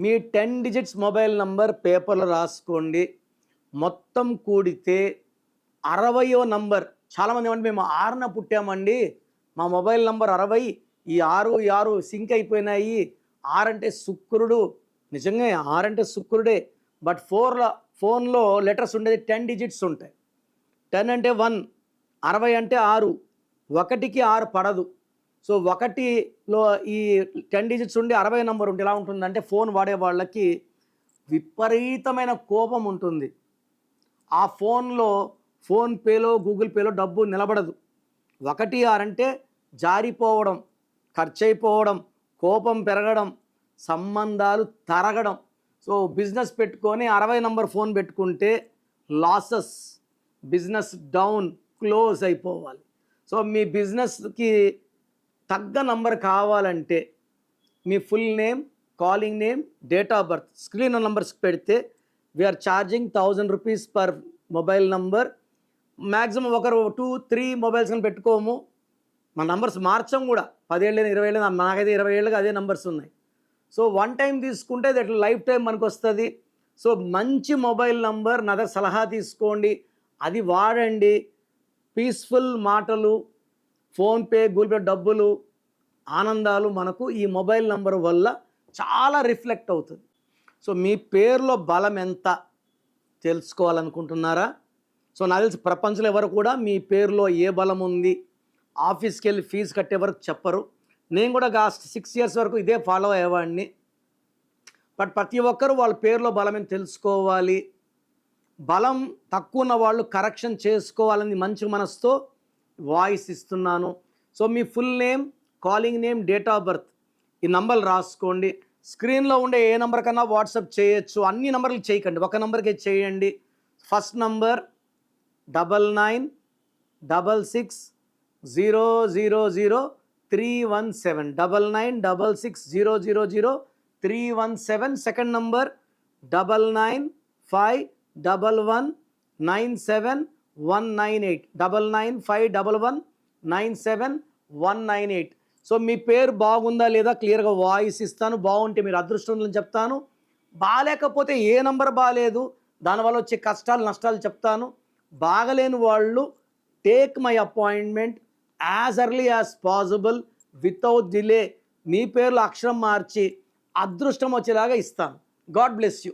మీ 10 digits mobile number పేపర్లో రాసుకోండి. మొత్తం కూడితే 60వ నంబర్. చాలామంది ఏమంటే మేము 6న పుట్టామండి, మా మొబైల్ నంబర్ 60, ఈ 6 ఈ 6 సింక్ అయిపోయినాయి. 6 అంటే శుక్రుడు, నిజంగా 6 అంటే శుక్రుడే. బట్ ఫోన్లో లెటర్స్ ఉండేది 10 డిజిట్స్ ఉంటాయి. 10 అంటే 1, 60 అంటే 6, 1కి 6 పడదు. సో 1లో ఈ 10 డిజిట్స్ ఉండి 60 నంబర్ ఉంటే ఎలా ఉంటుందంటే ఫోన్ వాడే వాళ్ళకి విపరీతమైన కోపం ఉంటుంది. ఆ ఫోన్పేలో గూగుల్ పేలో డబ్బు నిలబడదు. 1, 6 అంటే జారిపోవడం, ఖర్చయిపోవడం, కోపం పెరగడం, సంబంధాలు తరగడం. సో బిజినెస్ పెట్టుకొని 60 నంబర్ ఫోన్ పెట్టుకుంటే లాసెస్, బిజినెస్ డౌన్, క్లోజ్ అయిపోవాలి. సో మీ బిజినెస్కి తగ్గ నంబర్ కావాలంటే మీ full name, calling name, date of birth, screen numbers పెడితే we are charging 1000 rupees per mobile number. Maximum ఒకరు 2-3 మొబైల్స్ అని పెట్టుకోము. మా నంబర్స్ మార్చం కూడా. 10 ఏళ్ళు 20 ఏళ్ళు, నాకైతే 20 ఏళ్ళుగా అదే నంబర్స్ ఉన్నాయి. సో వన్ టైం తీసుకుంటే దట్ లైఫ్ టైం మనకు వస్తుంది. సో మంచి మొబైల్ నంబర్ నా దగ్గర సలహా తీసుకోండి, అది వాడండి. పీస్ఫుల్ మాటలు, ఫోన్పే, గూగుల్ పే డబ్బులు, ఆనందాలు మనకు ఈ మొబైల్ నంబర్ వల్ల చాలా రిఫ్లెక్ట్ అవుతుంది. సో మీ పేరులో బలం ఎంత తెలుసుకోవాలనుకుంటున్నారా? సో నాకు తెలిసి ప్రపంచంలో ఎవరు కూడా మీ పేరులో ఏ బలం ఉంది ఆఫీస్కి వెళ్ళి ఫీజు కట్టే వరకు చెప్పరు. నేను కూడా 6 ఇయర్స్ వరకు ఇదే ఫాలో అయ్యేవాడిని. బట్ ప్రతి ఒక్కరూ వాళ్ళ పేరులో బలమని తెలుసుకోవాలి. బలం తక్కువ ఉన్న వాళ్ళు కరెక్షన్ చేసుకోవాలని మంచి మనసుతో వాయిస్ ఇస్తున్నాను. So me full name, calling name, date of birth ఈ నంబర్లు రాసుకోండి. స్క్రీన్లో ఉండే ఏ నెంబర్ కన్నా వాట్సాప్ చేయొచ్చు. అన్ని నెంబర్లు చేయకండి, ఒక నెంబర్కే చేయండి. First number 9966000317, 9966000317. Second number 9951197198, 9951197198. So మీ పేరు బాగుందా లేదా క్లియర్గా వాయిస్ ఇస్తాను. బాగుంటే మీరు అదృష్టవంతులని చెప్తాను. బాగాలేకపోతే ఏ నంబర్ బాగాలేదు, దానివల్ల వచ్చే కష్టాలు నష్టాలు చెప్తాను. బాగలేని వాళ్ళు take my appointment as early as possible, without delay. మీ పేర్లో అక్షరం మార్చి అదృష్టం వచ్చేలాగా ఇస్తాను. God bless you.